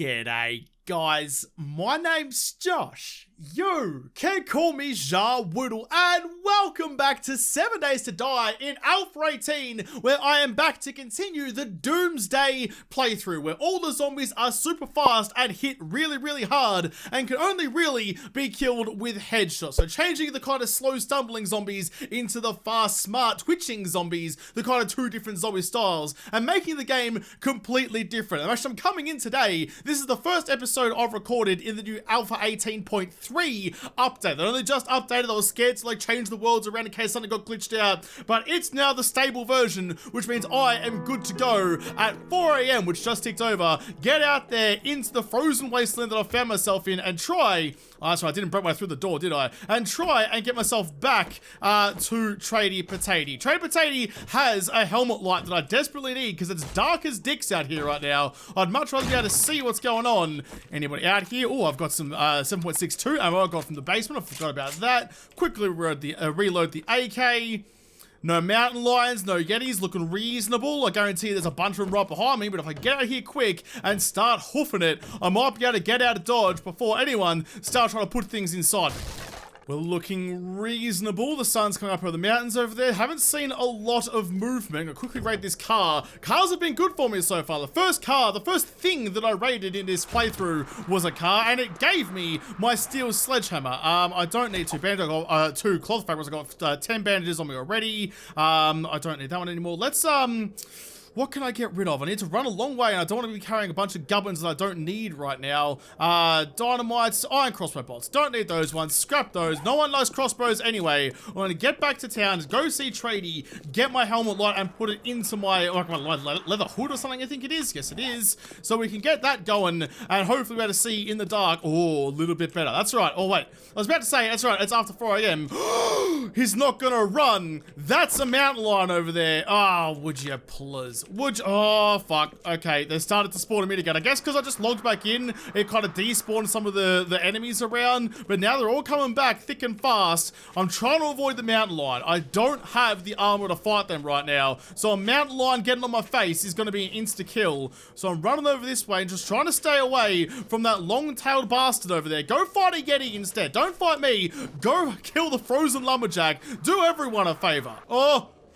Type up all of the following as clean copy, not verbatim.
G'day guys, my name's Josh. You can call me Ja Woodle, and welcome back to 7 Days to Die in Alpha 18, where I am back to continue the Doomsday playthrough, where all the zombies are super fast and hit really hard, and can only really be killed with headshots. So changing the kind of slow stumbling zombies into the fast, smart, twitching zombies, the kind of two different zombie styles, and making the game completely different. And actually, I'm coming in today. This is the first episode I've recorded in the new Alpha 18.3 update. They only just updated. I was scared to change the worlds around in case something got glitched out, but it's now the stable version, which means I am good to go at 4 AM, which just ticked over. Get out there into the frozen wasteland that I found myself in and try, that's right, I didn't break my through the door, did I? And try and get myself back to Tradie Potato. Tradie Potato has a helmet light that I desperately need because it's dark as dicks out here right now. I'd much rather be able to see what's going on. Anybody out here? Oh, I've got some 7.62 ammo I got from the basement. I forgot about that. Quickly reload the AK. No mountain lions, no yetis, looking reasonable. I guarantee there's a bunch of them right behind me, but if I get out here quick and start hoofing it, I might be able to get out of dodge before anyone starts trying to put things inside. We're looking reasonable. The sun's coming up over the mountains over there. Haven't seen a lot of movement. I'll quickly rate this car. Cars have been good for me so far. The first thing that I rated in this playthrough was a car, and it gave me my steel sledgehammer. I don't need 2 bandages. I got 2 cloth fabrics. I got 10 bandages on me already. I don't need that one anymore. Let's what can I get rid of? I need to run a long way, and I don't want to be carrying a bunch of gubbins that I don't need right now. Dynamites, iron crossbow bolts. Don't need those ones. Scrap those. No one likes crossbows anyway. I'm going to get back to town, go see Tradie, get my helmet light, and put it into my, my leather hood or something, I think it is. Yes, it is. So we can get that going, and hopefully be able to see in the dark. Oh, a little bit better. That's right. Oh, wait. I was about to say, that's right. It's after 4 AM. He's not going to run. That's a mountain lion over there. Oh, would you please? Oh, fuck. Okay, they started to spawn a minute ago. I guess because I just logged back in, it kind of despawned some of the enemies around, but now they're all coming back thick and fast. I'm trying to avoid the mountain lion. I don't have the armor to fight them right now, so a mountain lion getting on my face is going to be an insta-kill. So I'm running over this way and just trying to stay away from that long-tailed bastard over there. Go fight a yeti instead. Don't fight me. Go kill the frozen lumberjack. Do everyone a favor.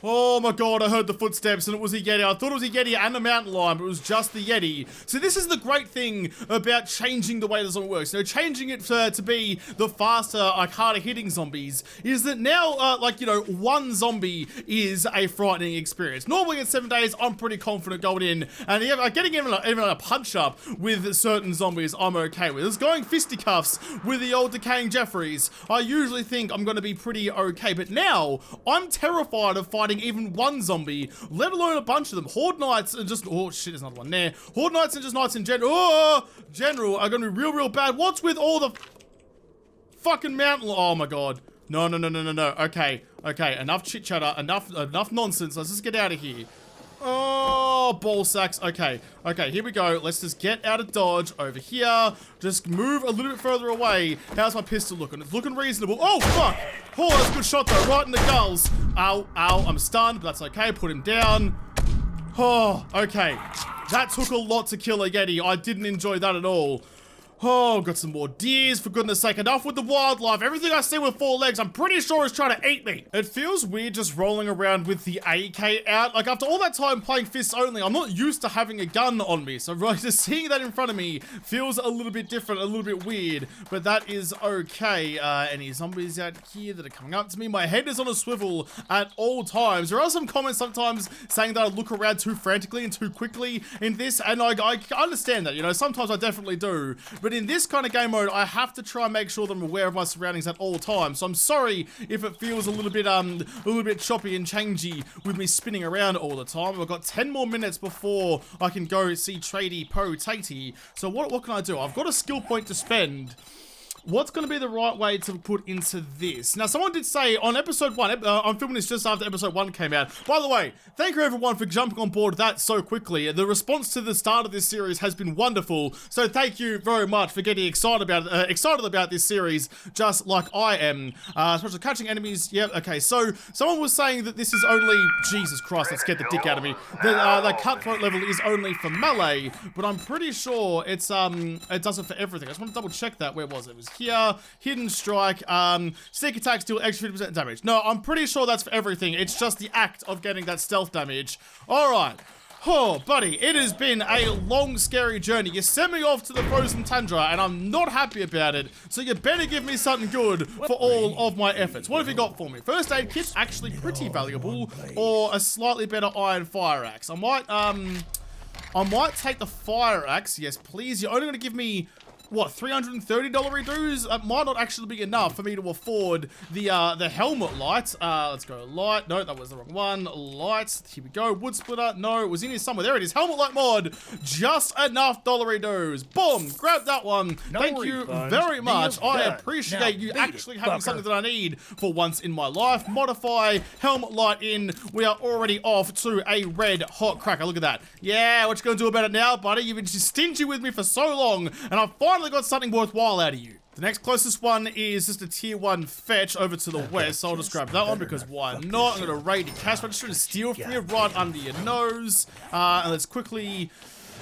Oh my god, I heard the footsteps and it was a yeti. I thought it was a yeti and a mountain lion, but it was just the yeti. So this is the great thing about changing the way the zombie works. Changing it to be the faster, harder hitting zombies, is that now, one zombie is a frightening experience. Normally in 7 days, I'm pretty confident going in, and getting even a punch up with certain zombies, I'm okay with. It's going fisticuffs with the old decaying Jeffries. I usually think I'm going to be pretty okay, but now I'm terrified of fighting even one zombie, let alone a bunch of them. Horde Knights and just, oh shit, there's another one there. Horde Knights and just Knights in general, are gonna be real bad. What's with all the fucking mountain, oh my god. No. Okay, enough chit chatter, enough nonsense. Let's just get out of here. Oh, ball sacks. Okay, here we go. Let's just get out of dodge over here. Just move a little bit further away. How's my pistol looking? It's looking reasonable. Oh, fuck. Oh, that's a good shot, though. Right in the gulls. Ow. I'm stunned, but that's okay. Put him down. Oh, okay. That took a lot to kill a yeti. I didn't enjoy that at all. Oh, got some more deers, for goodness sake. Enough with the wildlife. Everything I see with 4 legs, I'm pretty sure is trying to eat me. It feels weird just rolling around with the AK out. After all that time playing fists only, I'm not used to having a gun on me. So just seeing that in front of me feels a little bit different, a little bit weird. But that is okay. Any zombies out here that are coming up to me? My head is on a swivel at all times. There are some comments sometimes saying that I look around too frantically and too quickly in this. And I understand that, sometimes I definitely do. But in this kind of game mode, I have to try and make sure that I'm aware of my surroundings at all times. So I'm sorry if it feels a little bit choppy and changey with me spinning around all the time. I've got 10 more minutes before I can go see Tradie Potato. So what can I do? I've got a skill point to spend. what's going to be the right way to put into this? Now, someone did say on episode 1, I'm filming this just after episode 1 came out. By the way, thank you everyone for jumping on board that so quickly. The response to the start of this series has been wonderful, so thank you very much for getting excited about this series, just like I am. Especially catching enemies. Yep. Okay. So someone was saying that this is only Jesus Christ. That scared the dick out of me. The cutthroat level is only for melee, but I'm pretty sure it's it does it for everything. I just want to double check that. Where was it? It was here. Hidden strike. Sneak attacks deal extra 50% damage. No, I'm pretty sure that's for everything. It's just the act of getting that stealth damage. All right. Oh, buddy, it has been a long, scary journey. You sent me off to the frozen tundra, and I'm not happy about it, so you better give me something good for all of my efforts. What have you got for me? First aid kit's actually pretty valuable, or a slightly better iron fire axe. I might take the fire axe. Yes, please. You're only going to give me... what, $330 redos? It might not actually be enough for me to afford the helmet light. Let's go light. No, that was the wrong one. Light. Here we go. Wood splitter. No, it was in here somewhere. There it is. Helmet light mod. Just enough dollar redos. Boom. Grab that one. Thank you very much. I appreciate you actually having something that I need for once in my life. Modify. Helmet light in. We are already off to a red hot cracker. Look at that. Yeah, what you gonna do about it now, buddy? You've been stingy with me for so long, and I finally got something worthwhile out of you. The next closest one is just a tier 1 fetch over to the west, so I'll just grab that one because why not? I'm gonna raid your cash register and steal from you right under your nose. And let's quickly...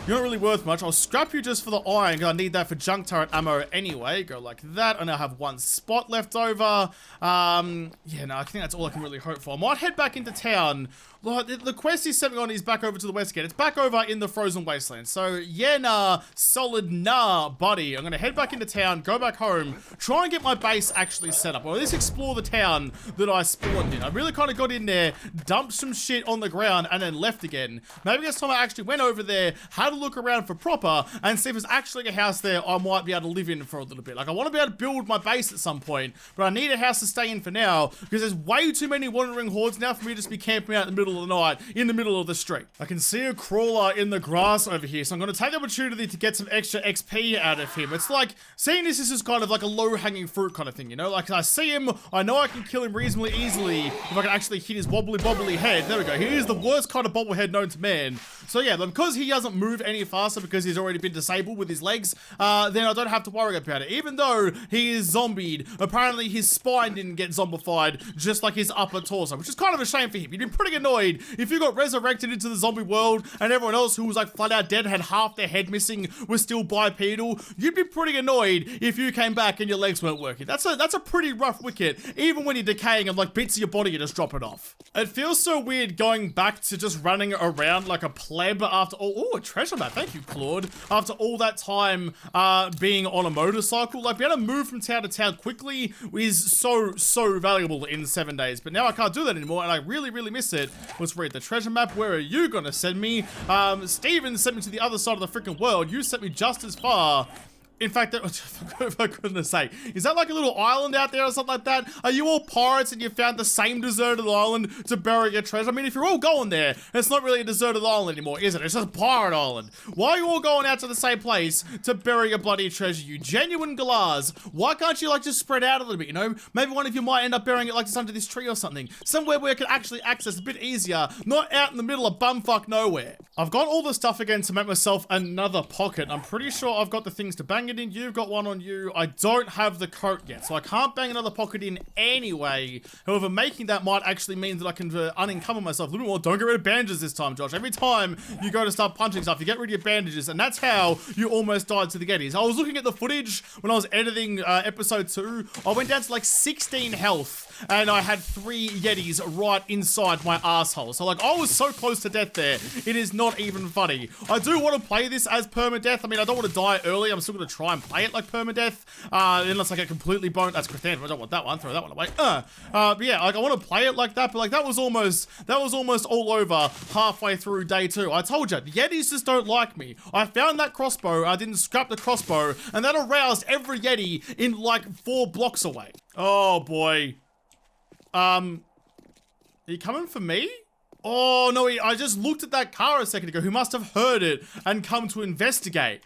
you're not really worth much. I'll scrap you just for the iron because I need that for junk turret ammo anyway. Go like that. I now have 1 spot left over. Yeah, no, I think that's all I can really hope for. I might head back into town. The quest he's sent me on is back over to the west again. It's back over in the frozen wasteland. So, yeah, nah, solid nah, buddy. I'm going to head back into town, go back home, try and get my base actually set up. Or at least explore the town that I spawned in. I really kind of got in there, dumped some shit on the ground, and then left again. Maybe this time I actually went over there, had a look around for proper, and see if there's actually a house there I might be able to live in for a little bit. Like, I want to be able to build my base at some point, but I need a house to stay in for now, because there's way too many wandering hordes now for me to just be camping out in the middle of the night, in the middle of the street. I can see a crawler in the grass over here, so I'm going to take the opportunity to get some extra XP out of him. It's like, seeing this is just kind of like a low-hanging fruit kind of thing, you know? Like, I see him, I know I can kill him reasonably easily if I can actually hit his wobbly head. There we go. He is the worst kind of bobblehead known to man. So yeah, because he doesn't move any faster because he's already been disabled with his legs, then I don't have to worry about it. Even though he is zombied, apparently his spine didn't get zombified, just like his upper torso, which is kind of a shame for him. He'd be pretty annoyed if you got resurrected into the zombie world and everyone else who was like flat out dead, had half their head missing, was still bipedal. You'd be pretty annoyed if you came back and your legs weren't working. That's a pretty rough wicket, even when you're decaying and like bits of your body you just drop it off. It feels so weird going back to just running around like a pleb after all. Oh, a treasure map. Thank you, Claude. After all that time being on a motorcycle, like being able to move from town to town quickly is so valuable in 7 days. But now I can't do that anymore, and I really miss it. Let's read the treasure map. Where are you gonna send me? Steven sent me to the other side of the freaking world. You sent me just as far. In fact, for goodness sake, is that like a little island out there or something like that? Are you all pirates and you found the same deserted island to bury your treasure? I mean, if you're all going there, it's not really a deserted island anymore, is it? It's just a pirate island. Why are you all going out to the same place to bury your bloody treasure, you genuine galahs? Why can't you like just spread out a little bit, you know? Maybe one of you might end up burying it like just under this tree or something. Somewhere where it can actually access a bit easier, not out in the middle of bumfuck nowhere. I've got all the stuff again to make myself another pocket. I'm pretty sure I've got the things to bang it in. You've got one on you. I don't have the coat yet, so I can't bang another pocket in anyway. However, making that might actually mean that I can unencumber myself a little bit more. Don't get rid of bandages this time, Josh. Every time you go to start punching stuff, you get rid of your bandages, and that's how you almost died to the Yetis. I was looking at the footage when I was editing episode 2. I went down to like 16 health, and I had 3 Yetis right inside my asshole. So like, I was so close to death there. It is not even funny. I do want to play this as permadeath. I mean, I don't want to die early. I'm still going to try and play it like permadeath, unless I get completely boned. That's chrysanthemum. I don't want that one. Throw that one away. But yeah, like I want to play it like that, but like that was almost all over halfway through day 2. I told you, the Yetis just don't like me. I found that crossbow. I didn't scrap the crossbow, and that aroused every Yeti in like 4 blocks away. Oh boy. Are you coming for me? Oh no, I just looked at that car a second ago. Who must have heard it and come to investigate.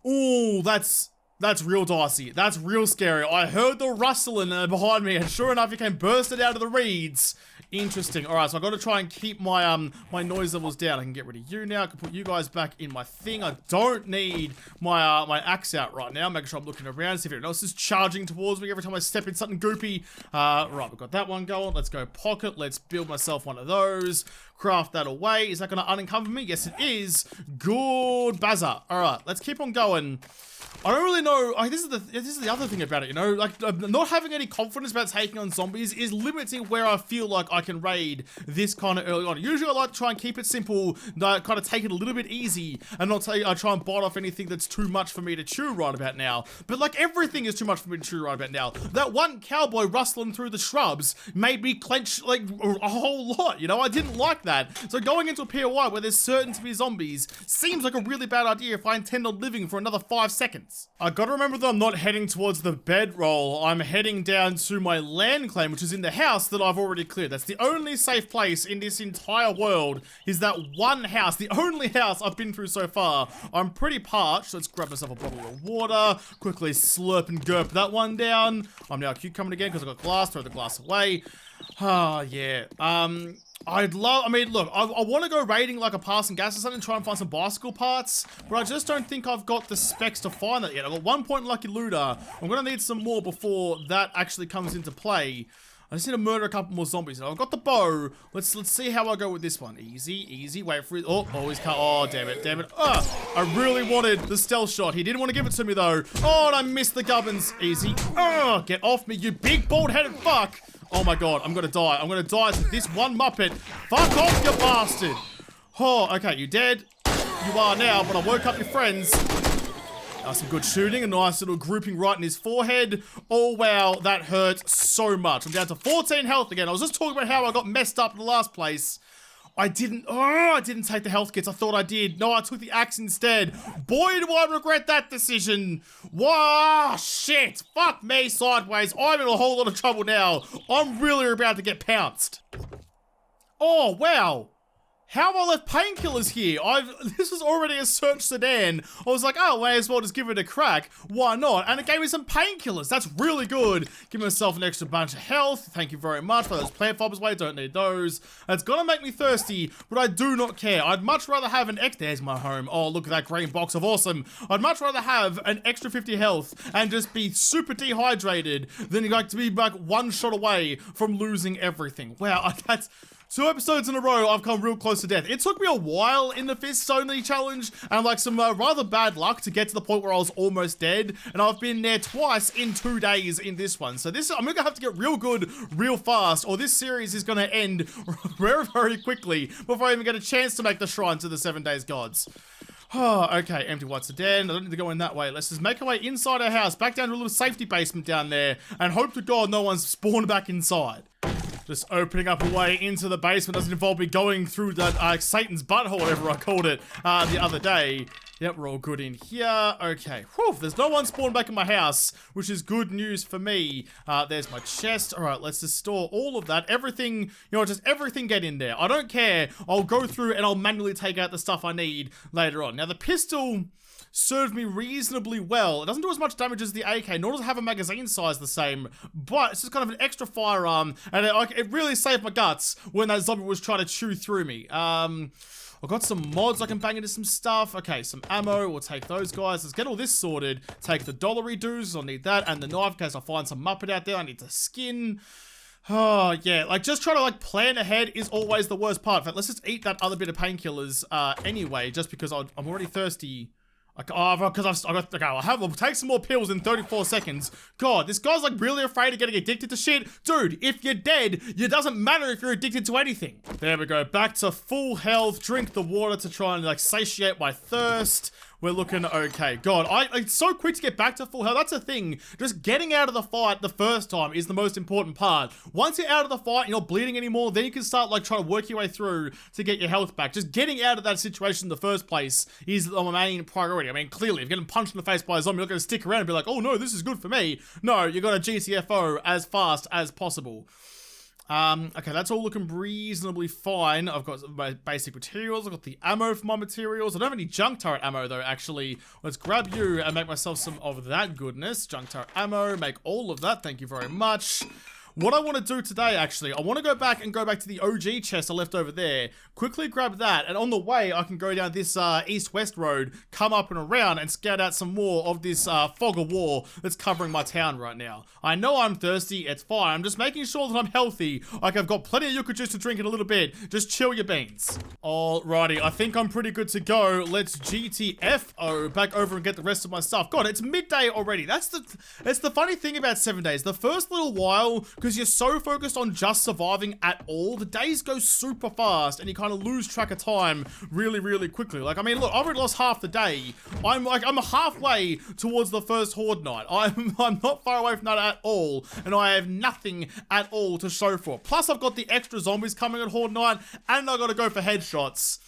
Ooh, that's That's real dicey. That's real scary. I heard the rustling behind me, and sure enough, he came bursting out of the reeds. Interesting. All right, so I got to try and keep my my noise levels down. I can get rid of you now. I can put you guys back in my thing. I don't need my my axe out right now. Making sure I'm looking around, see if anyone else is charging towards me every time I step in something goopy. Right, we've got that one going. Let's go pocket. Let's build myself one of those. Craft that away. Is that going to unencumber me? Yes, it is. Good bazaar. All right, let's keep on going. I don't really know. Like, this is the other thing about it, you know. Like, not having any confidence about taking on zombies is limiting where I feel like I can raid this kind of early on. Usually, I like to try and keep it simple, kind of take it a little bit easy, and not say I try and bite off anything that's too much for me to chew right about now. But like, everything is too much for me to chew right about now. That one cowboy rustling through the shrubs made me clench like a whole lot. You know, I didn't like that. So going into a POI where there's certain to be zombies seems like a really bad idea if I intend on living for another 5 seconds. I gotta remember that I'm not heading towards the bedroll. I'm heading down to my land claim, which is in the house that I've already cleared. That's the only safe place in this entire world, is that one house, the only house I've been through so far. I'm pretty parched. Let's grab myself a bottle of water, quickly slurp and gurp that one down. I'm now cucumbering again because I've got glass, throw the glass away. Ah, yeah. I mean, look, I want to go raiding like a passing gas or something, try and find some bicycle parts, but I just don't think I've got the specs to find that yet. I've got 1 point Lucky Looter. I'm going to need some more before that actually comes into play. I just need to murder a couple more zombies. I've got the bow. Let's see how I go with this one. Easy, wait for it. Oh, he's cut. Oh, damn it. I really wanted the stealth shot. He didn't want to give it to me though. Oh, and I missed the gubbins. Easy. Oh, get off me, you big bald-headed fuck. Oh my god, I'm gonna die. I'm gonna die to this one Muppet. Fuck off, you bastard. Oh, okay, you dead. You are now, but I woke up your friends. Some good shooting, a nice little grouping right in his forehead. Oh wow, that hurt so much. I'm down to 14 health again. I was just talking about how I got messed up in the last place. I didn't take the health kits. I thought I did. No, I took the axe instead. Boy, do I regret that decision. Wow, shit. Fuck me sideways. I'm in a whole lot of trouble now. I'm really about to get pounced. Oh, wow. How have I left painkillers here? This was already a search sedan. I was like, oh, may as well just give it a crack. Why not? And it gave me some painkillers. That's really good. Give myself an extra bunch of health. Thank you very much for those plant fibers away. Don't need those. It's gonna make me thirsty, but I do not care. I'd much rather have an there's my home. Oh, look at that green box of awesome. I'd much rather have an extra 50 health and just be super dehydrated than like to be like one shot away from losing everything. Wow, that's 2 episodes in a row, I've come real close to death. It took me a while in the fists only challenge and like some rather bad luck to get to the point where I was almost dead. And I've been there twice in 2 days in this one. So I'm gonna have to get real good real fast, or this series is gonna end very, very quickly before I even get a chance to make the shrine to the 7 days gods. Oh, okay, empty whites are dead. I don't need to go in that way. Let's just make our way inside our house, back down to a little safety basement down there, and hope to God no one's spawned back inside. Just opening up a way into the basement doesn't involve me going through that Satan's butthole, whatever I called it, the other day. Yep, we're all good in here. Okay, whew, there's no one spawned back in my house, which is good news for me. There's my chest. All right, let's just store all of that. Everything, you know, just everything get in there. I don't care. I'll go through and I'll manually take out the stuff I need later on. Now, the pistol served me reasonably well. It doesn't do as much damage as the AK, nor does it have a magazine size the same, but it's just kind of an extra firearm, and it really saved my guts when that zombie was trying to chew through me. I've got some mods I can bang into some stuff. Okay, some ammo, we'll take those guys. Let's get all this sorted. Take the dollary dues, I'll need that, and the knife in case I find some Muppet out there I need to skin. Oh, yeah, like, just trying to, like, plan ahead is always the worst part. In fact, let's just eat that other bit of painkillers, anyway, just because I'm already thirsty. I'll take some more pills in 34 seconds. God, this guy's like really afraid of getting addicted to shit. Dude, if you're dead, it doesn't matter if you're addicted to anything. There we go, back to full health. Drink the water to try and like satiate my thirst. We're looking okay. God, it's so quick to get back to full health. That's the thing. Just getting out of the fight the first time is the most important part. Once you're out of the fight and you're not bleeding anymore, then you can start like trying to work your way through to get your health back. Just getting out of that situation in the first place is the main priority. I mean, clearly, if you're getting punched in the face by a zombie, you're not going to stick around and be like, oh no, this is good for me. No, you got to GTFO as fast as possible. Okay, that's all looking reasonably fine. I've got my basic materials. I've got the ammo for my materials. I don't have any junk turret ammo, though, actually. Let's grab you and make myself some of that goodness. Junk turret ammo, make all of that. Thank you very much. What I want to do today, actually, I want to go back to the OG chest I left over there, quickly grab that, and on the way, I can go down this east-west road, come up and around, and scout out some more of this fog of war that's covering my town right now. I know I'm thirsty, it's fine, I'm just making sure that I'm healthy, like I've got plenty of yucca juice to drink in a little bit, just chill your beans. Alrighty, I think I'm pretty good to go. Let's GTFO back over and get the rest of my stuff. God, it's midday already. That's the funny thing about 7 days. The first little while, because you're so focused on just surviving at all, the days go super fast and you kind of lose track of time really quickly. Like, I mean, look, I've already lost half the day. I'm halfway towards the first horde night. I'm not far away from that at all, and I have nothing at all to show for it. Plus, I've got the extra zombies coming at horde night, and I gotta go for headshots.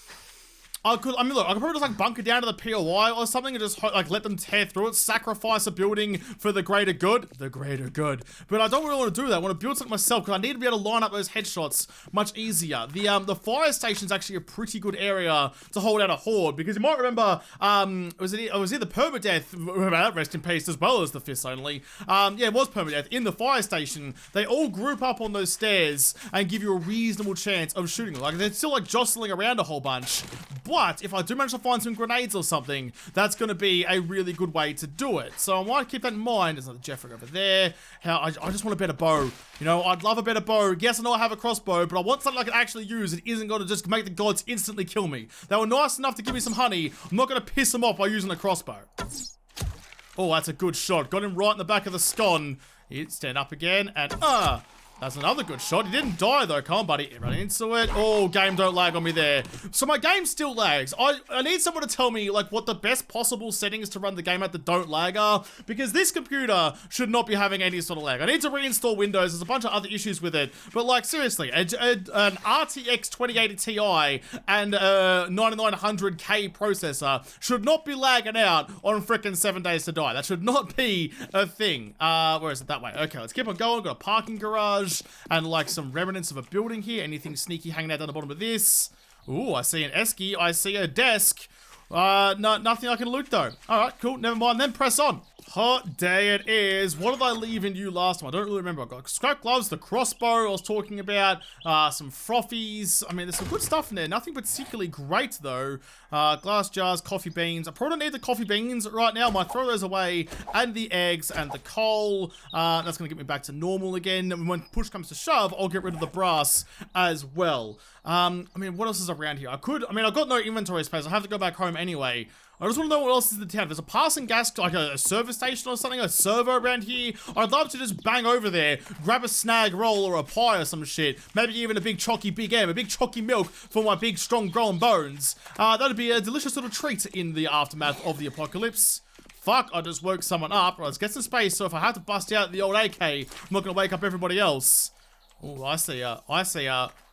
I mean, look, I could probably just, like, bunker down to the POI or something and just, like, let them tear through it, sacrifice a building for the greater good. The greater good. But I don't really want to do that. I want to build something myself because I need to be able to line up those headshots much easier. The fire station's actually a pretty good area to hold out a horde because you might remember, it was either permadeath, rest in peace, as well as the fists only. Yeah, it was permadeath. In the fire station, they all group up on those stairs and give you a reasonable chance of shooting them. Like, they're still, like, jostling around a whole bunch. But if I do manage to find some grenades or something, that's going to be a really good way to do it. So I might keep that in mind. There's another Jeffrey over there. I just want a better bow. You know, I'd love a better bow. Yes, I know I have a crossbow, but I want something I can actually use that isn't going to just make the gods instantly kill me. They were nice enough to give me some honey. I'm not going to piss them off by using a crossbow. Oh, that's a good shot. Got him right in the back of the scon. He'd stand up again and that's another good shot. He didn't die though. Come on, buddy. Run into it. Oh, game don't lag on me there. So my game still lags. I need someone to tell me, like, what the best possible settings to run the game at that don't lag are, because this computer should not be having any sort of lag. I need to reinstall Windows. There's a bunch of other issues with it. But, like, seriously, an RTX 2080 Ti and a 9900K processor should not be lagging out on frickin' 7 Days to Die. That should not be a thing. Where is it? That way. Okay, let's keep on going. Got a parking garage. And like some remnants of a building here. Anything sneaky hanging out down the bottom of this? Ooh, I see an esky. I see a desk. No, nothing I can loot though. Alright, cool. Never mind then. Press on. Hot day it is. What did I leave in you last time? I don't really remember. I got scrap gloves, the crossbow I was talking about, some frothies. I mean, there's some good stuff in there. Nothing particularly great though. Glass jars, coffee beans. I probably don't need the coffee beans right now. I might throw those away. And the eggs and the coal. That's going to get me back to normal again. And when push comes to shove, I'll get rid of the brass as well. I mean, what else is around here? I've got no inventory space. I have to go back home anyway. I just want to know what else is in the town. There's a passing gas, like a service station or something, a server around here. I'd love to just bang over there, grab a snag roll or a pie or some shit. Maybe even a big chalky Big M, a big chalky milk for my big strong growing bones. That'd be a delicious little treat in the aftermath of the apocalypse. Fuck, I just woke someone up. Right, let's get some space, so if I have to bust out the old AK, I'm not going to wake up everybody else. Oh, I see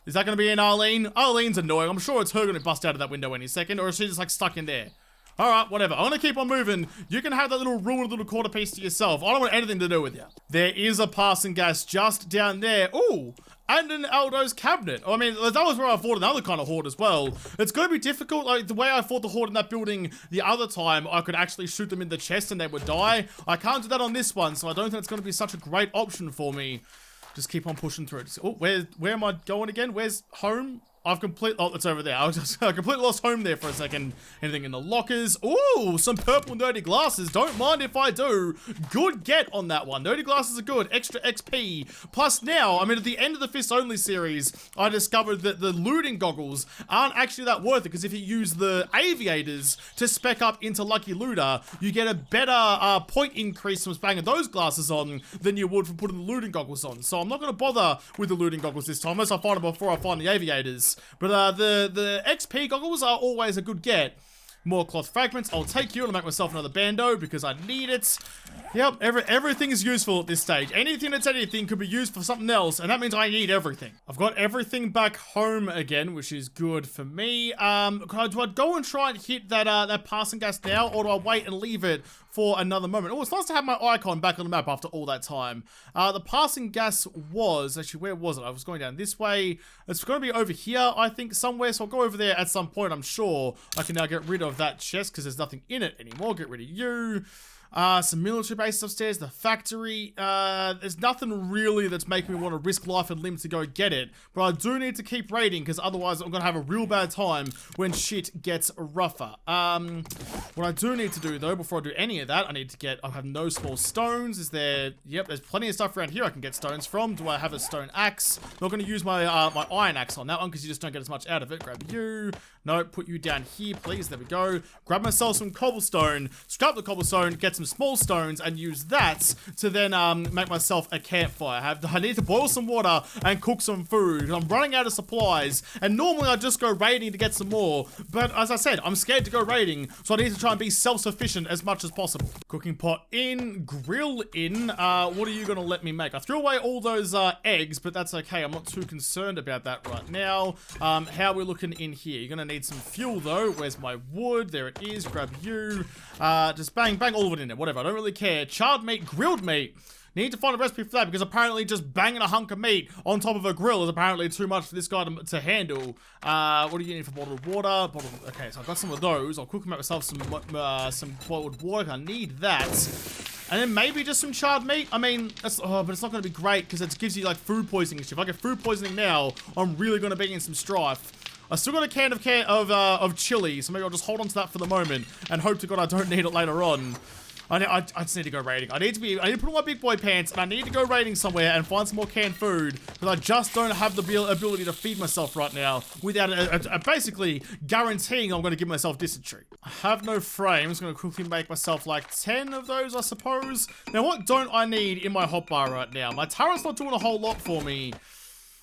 is that going to be an Arlene? Arlene's annoying. I'm sure it's her going to bust out of that window any second, or is she just like stuck in there? Alright, whatever. I'm gonna keep on moving. You can have that little ruined little quarter piece to yourself. I don't want anything to do with you. There is a passing gas just down there. Ooh, and an Aldo's cabinet. I mean, that was where I fought another kind of horde as well. It's gonna be difficult. Like, the way I fought the horde in that building the other time, I could actually shoot them in the chest and they would die. I can't do that on this one, so I don't think it's gonna be such a great option for me. Just keep on pushing through it. Oh, where am I going again? Where's home? Oh, it's over there. I completely lost home there for a second. Anything in the lockers? Ooh, some purple nerdy glasses. Don't mind if I do. Good get on that one. Nerdy glasses are good. Extra XP. Plus now, I mean, at the end of the Fist Only series, I discovered that the looting goggles aren't actually that worth it, because if you use the aviators to spec up into Lucky Looter, you get a better point increase from banging those glasses on than you would from putting the looting goggles on. So I'm not going to bother with the looting goggles this time, unless I find them before I find the aviators. But the XP goggles are always a good get. More cloth fragments. I'll take you and make myself another bando because I need it. Yep, everything is useful at this stage. Anything that's anything could be used for something else, and that means I need everything. I've got everything back home again, which is good for me. Do I go and try and hit that passing gas now, or do I wait and leave it for another moment? Oh, it's nice to have my icon back on the map after all that time. The passing gas was, actually, where was it? I was going down this way. It's going to be over here, I think, somewhere, so I'll go over there at some point, I'm sure. I can now get rid of that chest, because there's nothing in it anymore. Get rid of you. Some military bases upstairs, the factory. There's nothing really that's making me want to risk life and limb to go get it. But I do need to keep raiding because otherwise I'm going to have a real bad time when shit gets rougher. What I do need to do though, before I do any of that, I have no small stones. Is there, yep, there's plenty of stuff around here I can get stones from. Do I have a stone axe? Not going to use my my iron axe on that one because you just don't get as much out of it. Grab you. No, put you down here, please. There we go. Grab myself some cobblestone, scrap the cobblestone, get some small stones, and use that to then make myself a campfire. I need to boil some water and cook some food. I'm running out of supplies, and normally I just go raiding to get some more. But as I said, I'm scared to go raiding, so I need to try and be self-sufficient as much as possible. Cooking pot in, grill in. What are you gonna let me make? I threw away all those eggs, but that's okay. I'm not too concerned about that right now. How are we looking in here? You're gonna need some fuel though. Where's my wood? There it is. Grab you. Just bang all of it in there. Whatever. I don't really care. Charred meat, grilled meat. Need to find a recipe for that because apparently just banging a hunk of meat on top of a grill is apparently too much for this guy to handle. What do you need for bottled water? Okay, so I've got some of those. I'll cook myself some boiled water. I need that. And then maybe just some charred meat. I mean, but it's not going to be great because it gives you like food poisoning and shit. If I get food poisoning now, I'm really going to be in some strife. I still got a can of chili, so maybe I'll just hold on to that for the moment and hope to God I don't need it later on. I just need to go raiding. I need to put on my big boy pants and I need to go raiding somewhere and find some more canned food because I just don't have the ability to feed myself right now without basically guaranteeing I'm going to give myself dysentery. I have no frames. I'm going to quickly make myself like 10 of those, I suppose. Now, what don't I need in my hotbar right now? My turret's not doing a whole lot for me.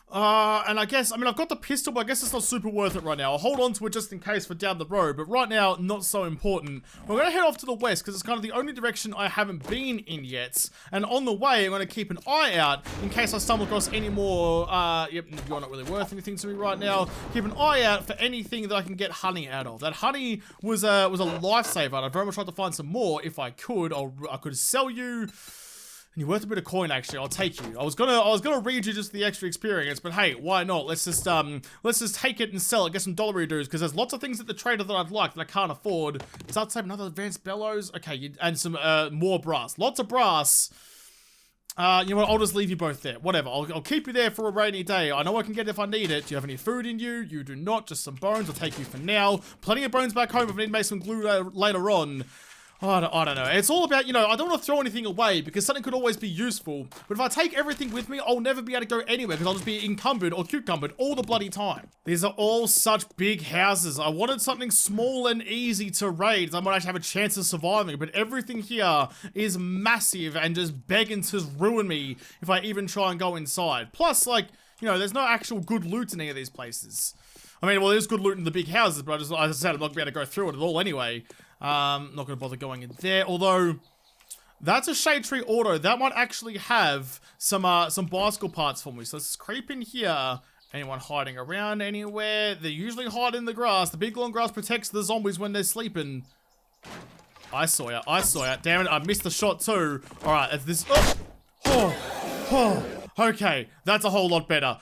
And I guess, I've got the pistol, but I guess it's not super worth it right now. I'll hold on to it just in case for down the road, but right now, not so important. We're gonna head off to the west, because it's kind of the only direction I haven't been in yet. And on the way, I'm gonna keep an eye out, in case I stumble across any more, yep, you're not really worth anything to me right now. Keep an eye out for anything that I can get honey out of. That honey was a lifesaver, and I'd very much like to find some more if I could. I could sell you. You're worth a bit of coin, actually. I'll take you. I was gonna read you just the extra experience, but hey, why not? Let's just take it and sell it. Get some dollary dues, because there's lots of things at the trader that I'd like that I can't afford. Start saving another advanced bellows. Okay, and some more brass. Lots of brass. You know what? I'll just leave you both there. Whatever. I'll keep you there for a rainy day. I know I can get it if I need it. Do you have any food in you? You do not. Just some bones. I'll take you for now. Plenty of bones back home if I need to make some glue later on. Oh, I don't know. It's all about, I don't want to throw anything away because something could always be useful. But if I take everything with me, I'll never be able to go anywhere because I'll just be encumbered or cucumbered all the bloody time. These are all such big houses. I wanted something small and easy to raid. So I might actually have a chance of surviving. But everything here is massive and just begging to ruin me if I even try and go inside. Plus, there's no actual good loot in any of these places. I mean, well, there's good loot in the big houses, but as I said, I'm not going to be able to go through it at all anyway. Not going to bother going in there, although that's a shade tree auto. That might actually have some bicycle parts for me. So let's creep in here. Anyone hiding around anywhere? They usually hide in the grass. The big long grass protects the zombies when they're sleeping. I saw ya. Damn it, I missed the shot too. All right, it's this. Okay, that's a whole lot better.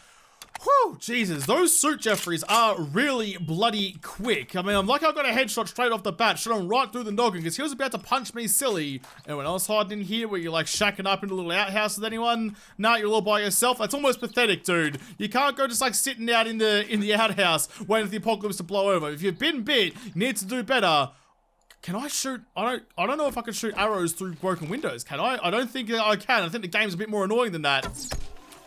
Whew, Jesus, those suit Jeffreys are really bloody quick. I mean, I'm lucky I got a headshot straight off the bat, shot him right through the noggin, because he was about to punch me silly. Anyone else hiding in here where you're like shacking up in a little outhouse with anyone? Nah, you're all by yourself? That's almost pathetic, dude. You can't go just like sitting out in the outhouse waiting for the apocalypse to blow over. If you've been bit, you need to do better. Can I shoot? I don't know if I can shoot arrows through broken windows, can I? I don't think I can. I think the game's a bit more annoying than that.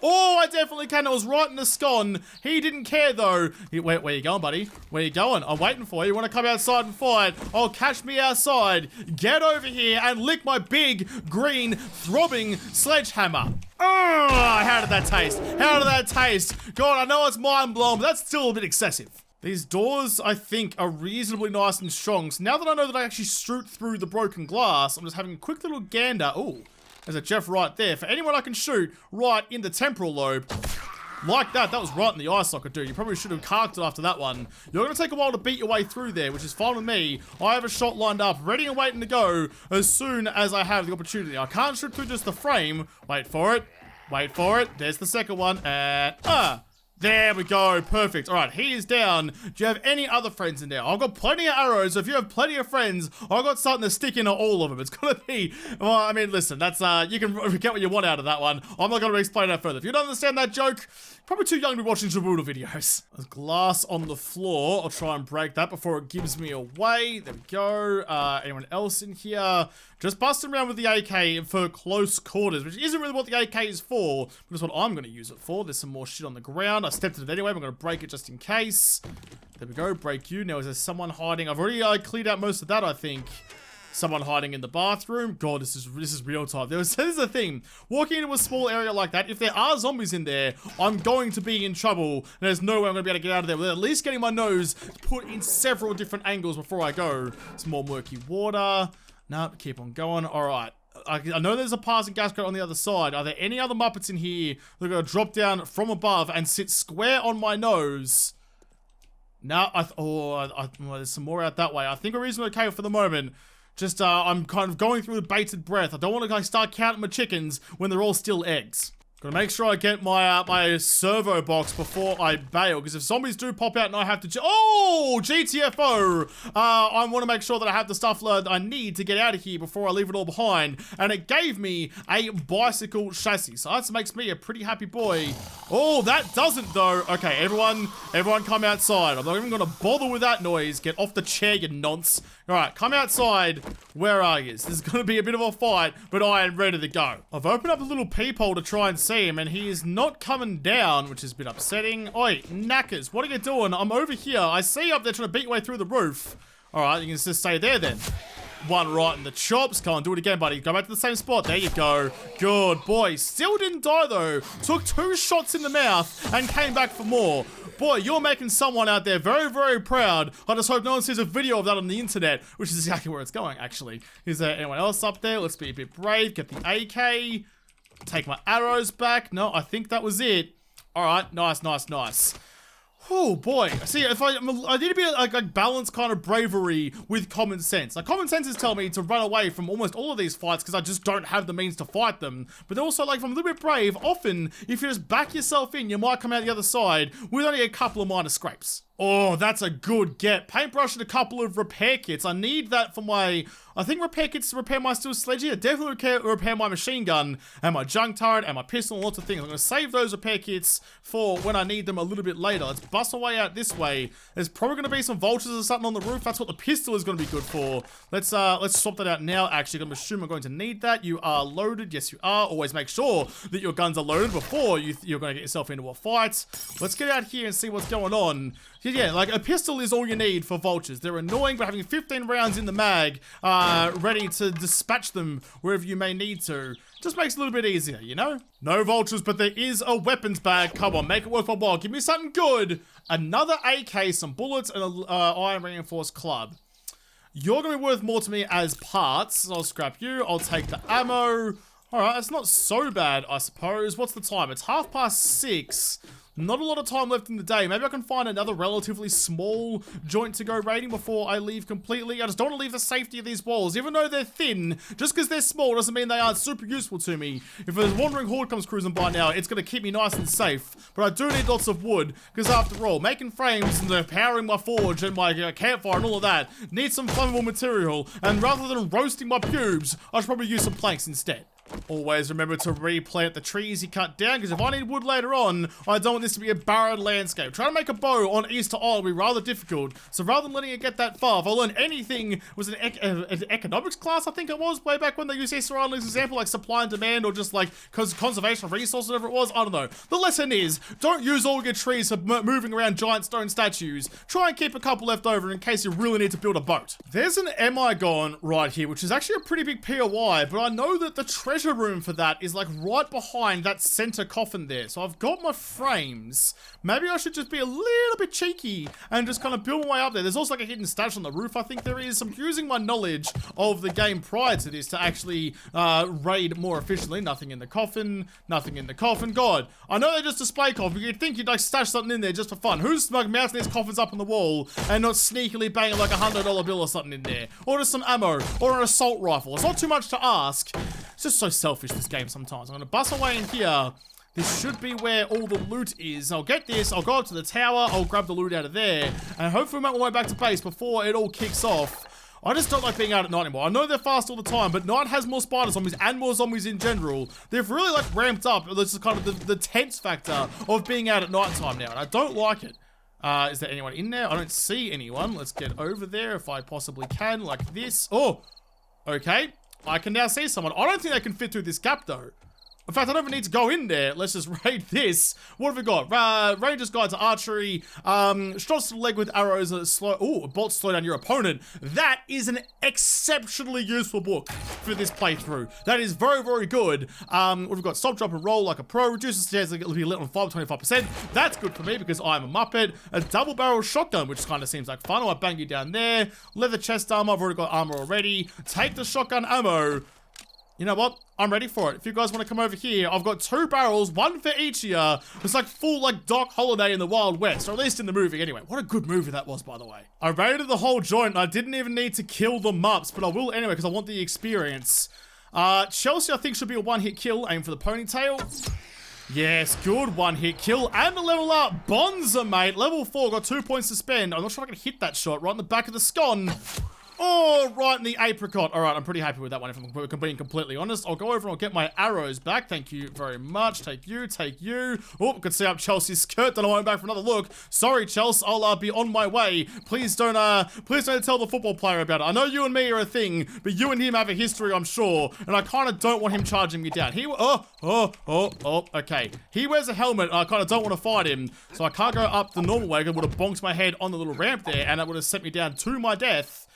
Oh, I definitely can. It was right in the scone. He didn't care, though. Where you going, buddy? Where you going? I'm waiting for you. You want to come outside and fight? Oh, catch me outside. Get over here and lick my big, green, throbbing sledgehammer. Oh, how did that taste? God, I know it's mind-blowing, but that's still a bit excessive. These doors, I think, are reasonably nice and strong. So now that I know that I actually shoot through the broken glass, I'm just having a quick little gander. Ooh, there's a Jeff right there. For anyone I can shoot right in the temporal lobe. Like that was right in the eye socket, dude. You probably should have carked it after that one. You're going to take a while to beat your way through there, which is fine with me. I have a shot lined up, ready and waiting to go as soon as I have the opportunity. I can't shoot through just the frame. Wait for it. Wait for it. There's the second one. And, there we go. Perfect. All right, he is down. Do you have any other friends in there? I've got plenty of arrows. So if you have plenty of friends, I've got something to stick into all of them. It's going to be... Well, I mean, listen, that's... you can get what you want out of that one. I'm not going to explain that further. If you don't understand that joke, probably too young to be watching Jaboodle videos. There's glass on the floor. I'll try and break that before it gives me away. There we go. Anyone else in here? Just busting around with the AK for close quarters, which isn't really what the AK is for, but that's what I'm going to use it for. There's some more shit on the ground. I stepped in it anyway, but I'm going to break it just in case. There we go, break you. Now, is there someone hiding? I've already cleared out most of that, I think. Someone hiding in the bathroom. God, this is real time. This is the thing. Walking into a small area like that, if there are zombies in there, I'm going to be in trouble. And there's no way I'm going to be able to get out of there without at least getting my nose put in several different angles before I go. Some more murky water. Nope, keep on going. All right. I know there's a passing gas crate on the other side. Are there any other Muppets in here that are going to drop down from above and sit square on my nose? No, well, there's some more out that way. I think we're reasonably okay for the moment. Just, I'm kind of going through with bated breath. I don't want to like start counting my chickens when they're all still eggs. Gotta make sure I get my my servo box before I bail, because if zombies do pop out and I have to... Oh, GTFO! I want to make sure that I have the stuff I need to get out of here before I leave it all behind. And it gave me a bicycle chassis, so that makes me a pretty happy boy. Oh, that doesn't though. Okay, everyone come outside. I'm not even gonna bother with that noise. Get off the chair, you nonce. All right, come outside. Where are you? This is gonna be a bit of a fight, but I am ready to go. I've opened up a little peephole to try and see him, and he is not coming down, which is a bit upsetting. Oi, knackers, what are you doing? I'm over here. I see you up there trying to beat your way through the roof. All right, you can just stay there then. One right in the chops. Come on, do it again, buddy. Go back to the same spot. There you go. Good boy. Still didn't die, though. Took 2 shots in the mouth and came back for more. Boy, you're making someone out there very, very proud. I just hope no one sees a video of that on the internet, which is exactly where it's going, actually. Is there anyone else up there? Let's be a bit brave. Get the AK. Take my arrows back. No, I think that was it. All right. Nice, nice, nice. Oh boy. See, if I need to be like balance kind of bravery with common sense. Like, common sense is telling me to run away from almost all of these fights because I just don't have the means to fight them. But also, like, if I'm a little bit brave, often if you just back yourself in, you might come out the other side with only a couple of minor scrapes. Oh, that's a good get. Paintbrush and a couple of repair kits. I need that for my... I think repair kits to repair my steel sledge. Definitely repair my machine gun and my junk turret and my pistol and lots of things. I'm going to save those repair kits for when I need them a little bit later. Let's bust our way out this way. There's probably going to be some vultures or something on the roof. That's what the pistol is going to be good for. Let's swap that out now, actually. I'm assuming I'm going to need that. You are loaded. Yes, you are. Always make sure that your guns are loaded before you're going to get yourself into a fight. Let's get out here and see what's going on. Yeah, like a pistol is all you need for vultures. They're annoying, but having 15 rounds in the mag, ready to dispatch them wherever you may need to, just makes it a little bit easier, you know? No vultures, but there is a weapons bag. Come on, make it worth my while. Give me something good. Another AK, some bullets, and an iron reinforced club. You're going to be worth more to me as parts, so I'll scrap you. I'll take the ammo. All right, it's not so bad, I suppose. What's the time? It's 6:30. Not a lot of time left in the day. Maybe I can find another relatively small joint to go raiding before I leave completely. I just don't want to leave the safety of these walls. Even though they're thin, just because they're small doesn't mean they aren't super useful to me. If a wandering horde comes cruising by now, it's going to keep me nice and safe. But I do need lots of wood, because after all, making frames and powering my forge and my campfire and all of that needs some flammable material. And rather than roasting my pubes, I should probably use some planks instead. Always remember to replant the trees you cut down, because if I need wood later on, I don't want this to be a barren landscape. Trying to make a bow on Easter Isle will be rather difficult, so rather than letting it get that far, if I learn anything, it was an economics class, I think it was, way back when they used Easter Isle as an example, like supply and demand, or just like conservation of resources, whatever it was, I don't know. The lesson is, don't use all your trees for moving around giant stone statues. Try and keep a couple left over in case you really need to build a boat. There's an Am I Gone right here, which is actually a pretty big POI, but I know that the treasure treasure room for that is like right behind that center coffin there. So I've got my frames. Maybe I should just be a little bit cheeky and just kind of build my way up there. There's also like a hidden stash on the roof, I think there is. I'm using my knowledge of the game prior to this to actually raid more efficiently. Nothing in the coffin. Nothing in the coffin. God, I know they're just display coffin. You'd think you'd like stash something in there just for fun. Who's like mounting these coffins up on the wall and not sneakily banging like $100 bill or something in there? Or just some ammo or an assault rifle. It's not too much to ask. It's just so selfish, this game sometimes. I'm going to bust away in here. This should be where all the loot is. I'll get this. I'll go up to the tower. I'll grab the loot out of there. And hopefully make my way back to base before it all kicks off. I just don't like being out at night anymore. I know they're fast all the time, but night has more spider zombies and more zombies in general. They've really like ramped up. This is kind of the tense factor of being out at night time now. And I don't like it. Is there anyone in there? I don't see anyone. Let's get over there if I possibly can, like this. Oh, okay. I can now see someone. I don't think they can fit through this gap though. In fact, I don't even need to go in there. Let's just raid this. What have we got? Ranger's Guide to Archery. Shots to the leg with arrows that slow... Oh, bolts slow down your opponent. That is an exceptionally useful book for this playthrough. That is very, very good. We've got Stop, Drop, and Roll like a pro. Reduces the chance to be lit on fire by 25%. That's good for me because I'm a Muppet. A double barrel shotgun, which kind of seems like fun. I bang you down there. Leather chest armor. I've already got armor already. Take the shotgun ammo. You know what? I'm ready for it. If you guys want to come over here, I've got 2 barrels, 1 for each of you. It's like full like Doc Holliday in the Wild West, or at least in the movie anyway. What a good movie that was, by the way. I raided the whole joint and I didn't even need to kill the Mups, but I will anyway because I want the experience. Chelsea I think should be a 1-hit kill. Aim for the ponytail. Yes, good 1-hit kill. And the level up. Bonza, mate. Level 4, got 2 points to spend. I'm not sure I can hit that shot right in the back of the scone. Oh, right in the apricot. All right, I'm pretty happy with that one, if I'm being completely honest. I'll go over and I'll get my arrows back. Thank you very much. Take you, take you. Oh, I can see up Chelsea's skirt. Then I went back for another look. Sorry, Chelsea. I'll be on my way. Please don't tell the football player about it. I know you and me are a thing, but you and him have a history, I'm sure. And I kind of don't want him charging me down. Okay. He wears a helmet, and I kind of don't want to fight him. So I can't go up the normal way. I would have bonked my head on the little ramp there, and it would have sent me down to my death.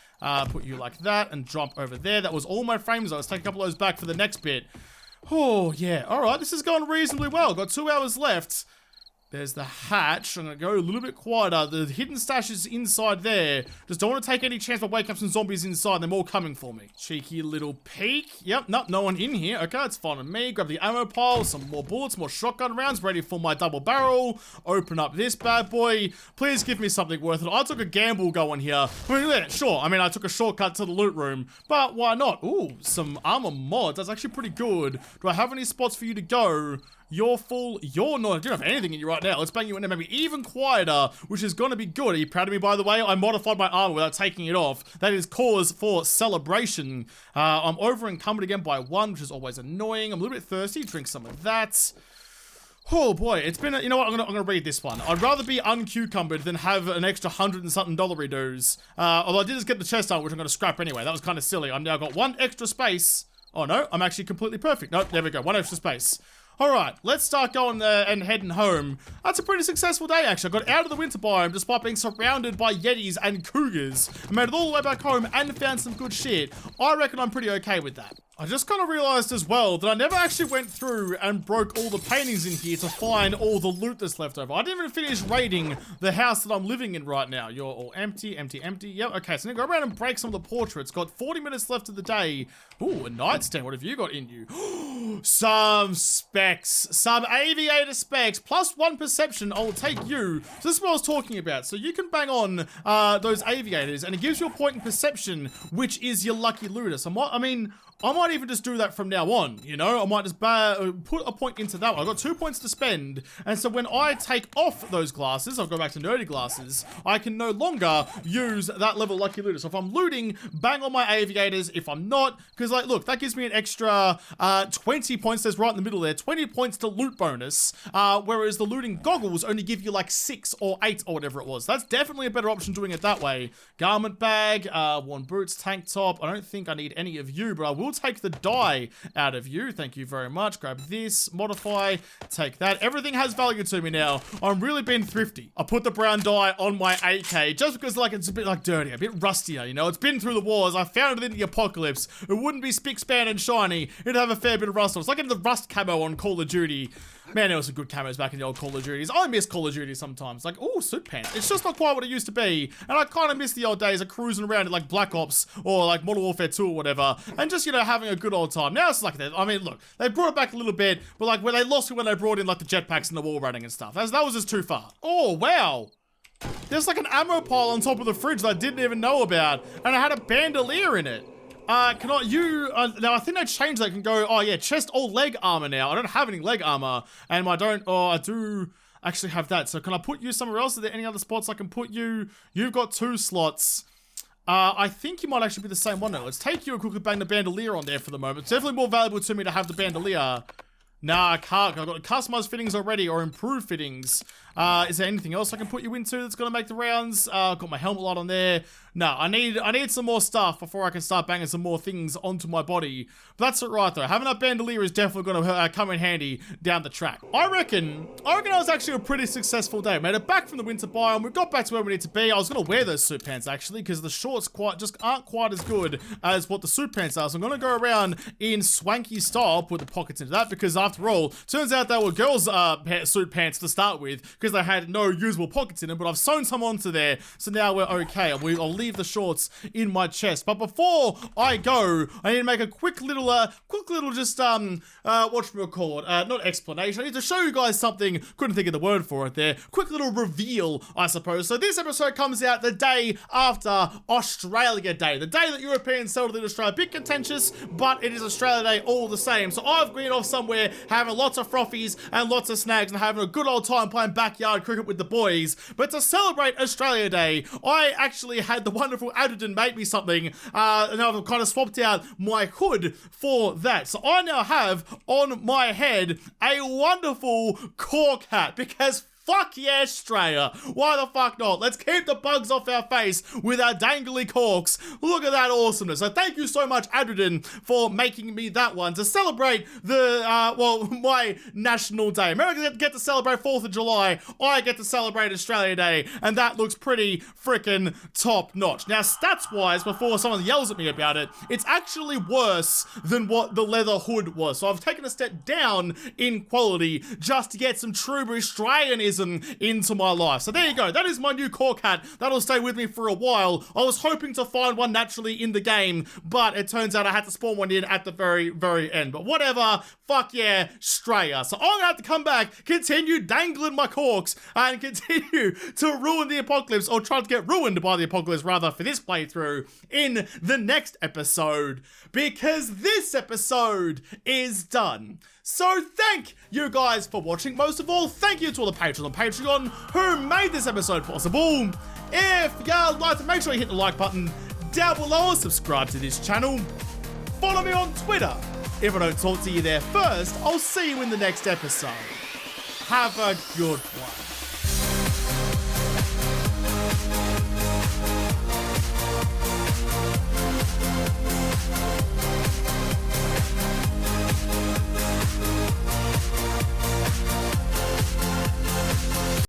Put you like that and jump over there. That was all my frames. Let's take a couple of those back for the next bit. Oh, yeah. All right, this is going reasonably well. Got 2 hours left. There's the hatch. I'm going to go a little bit quieter. The hidden stash is inside there. Just don't want to take any chance by waking up some zombies inside. They're all coming for me. Cheeky little peek. Yep, nope, no one in here. Okay, it's fine with me. Grab the ammo pile, some more bullets, more shotgun rounds, ready for my double barrel. Open up this bad boy. Please give me something worth it. I took a gamble going here. I mean, yeah, sure. I mean, I took a shortcut to the loot room, but why not? Ooh, some armor mods. That's actually pretty good. Do I have any spots for you to go? You're full. You're not. I don't have anything in you right now. Let's bang you in there, maybe even quieter, which is going to be good. Are you proud of me, by the way? I modified my armor without taking it off. That is cause for celebration. I'm over encumbered again by 1, which is always annoying. I'm a little bit thirsty. Drink some of that. Oh boy, it's been you know what, I'm gonna read this one. I'd rather be uncucumbered than have an extra $100 and something dollary-doos. Although I did just get the chest out, which I'm gonna scrap anyway. That was kind of silly. I've now got 1 extra space. Oh no, I'm actually completely perfect. Nope, there we go, 1 extra space. Alright, let's start going and heading home. That's a pretty successful day, actually. I got out of the winter biome despite being surrounded by yetis and cougars. I made it all the way back home and found some good shit. I reckon I'm pretty okay with that. I just kind of realized as well that I never actually went through and broke all the paintings in here to find all the loot that's left over. I didn't even finish raiding the house that I'm living in right now. You're all empty, empty, empty. Yep, okay, so I'm gonna go around and break some of the portraits. Got 40 minutes left of the day. Ooh, a nightstand. What have you got in you? Some specs. Some aviator specs. Plus 1 perception. I'll take you. So this is what I was talking about. So you can bang on those aviators and it gives you a point in perception, which is your lucky looter. So I might even just do that from now on, you know? I might just put a point into that one. I've got 2 points to spend, and so when I take off those glasses, I'll go back to nerdy glasses, I can no longer use that level lucky looter. So if I'm looting, bang on my aviators. If I'm not, because like, look, that gives me an extra 20 points, there's right in the middle there, 20 points to loot bonus, whereas the looting goggles only give you like 6 or 8 or whatever it was. That's definitely a better option doing it that way. Garment bag, worn boots, tank top. I don't think I need any of you, but I will will take the dye out of you. Thank you very much. Grab this, modify, take that. Everything has value to me now. I'm really being thrifty. I put the brown dye on my AK just because like it's a bit like dirty, a bit rustier, you know? It's been through the wars. I found it in the apocalypse. It wouldn't be spick, span, and shiny. It'd have a fair bit of rust on it. It's like in the rust camo on Call of Duty. Man, there was some good camos back in the old Call of Duties. I miss Call of Duty sometimes. Like, oh, suit pants. It's just not quite what it used to be. And I kind of miss the old days of cruising around in like Black Ops or like Modern Warfare 2 or whatever. And just, you know, having a good old time. Now it's like that. I mean, look, they brought it back a little bit. But like, where they lost it when they brought in like the jetpacks and the wall running and stuff. That was just too far. Oh, wow. There's like an ammo pile on top of the fridge that I didn't even know about. And it had a bandolier in it. Now I think they changed that. I can go, oh yeah, chest or leg armor now. I don't have any leg armor, and I do actually have that. So can I put you somewhere else? Are there any other spots I can put you? You've got 2 slots. I think you might actually be the same one now. Let's take you and quickly bang the bandolier on there for the moment. It's definitely more valuable to me to have the bandolier. Nah, I can't. I've got customized fittings already, or improved fittings. Is there anything else I can put you into that's gonna make the rounds? I've got my helmet light on there. No, I need some more stuff before I can start banging some more things onto my body. But that's alright though. Having that bandolier is definitely gonna come in handy down the track. I reckon it was actually a pretty successful day. Made it back from the winter biome. We got back to where we need to be. I was gonna wear those suit pants actually, because the shorts aren't quite as good as what the suit pants are. So I'm gonna go around in swanky style, put the pockets into that, because after all, turns out they were girls' suit pants to start with, because they had no usable pockets in them. But I've sewn some onto there, so now we're okay. I'll leave the shorts in my chest. But before I go, I need to make a quick little just whatchamacallit, not explanation. I need to show you guys something. Couldn't think of the word for it there. Quick little reveal, I suppose. So this episode comes out the day after Australia Day, the day that Europeans settled in Australia. A bit contentious, but it is Australia Day all the same. So I've been off somewhere having lots of frothies and lots of snags and having a good old time playing backyard cricket with the boys. But to celebrate Australia Day, I actually had the wonderful Adderton make me something, and I've kind of swapped out my hood for that. So I now have on my head a wonderful cork hat, because fuck yeah, Australia. Why the fuck not? Let's keep the bugs off our face with our dangly corks. Look at that awesomeness. So thank you so much, Adderton, for making me that one to celebrate my national day. Americans get to celebrate 4th of July. I get to celebrate Australia Day, and that looks pretty freaking top notch. Now, stats-wise, before someone yells at me about it, it's actually worse than what the leather hood was. So I've taken a step down in quality just to get some true Australianism into my life. So there you go. That is my new cork hat. That'll stay with me for a while. I was hoping to find one naturally in the game, but it turns out I had to spawn one in at the very, very end. But whatever. Fuck yeah, Australia. So I'm gonna have to come back, continue dangling my corks, and continue to ruin the apocalypse, or try to get ruined by the apocalypse, rather, for this playthrough in the next episode, because this episode is done. So thank you guys for watching. Most of all, thank you to all the patrons on Patreon who made this episode possible. If you'd like to, make sure you hit the like button down below, subscribe to this channel, follow me on Twitter. If I don't talk to you there first, I'll see you in the next episode. Have a good one.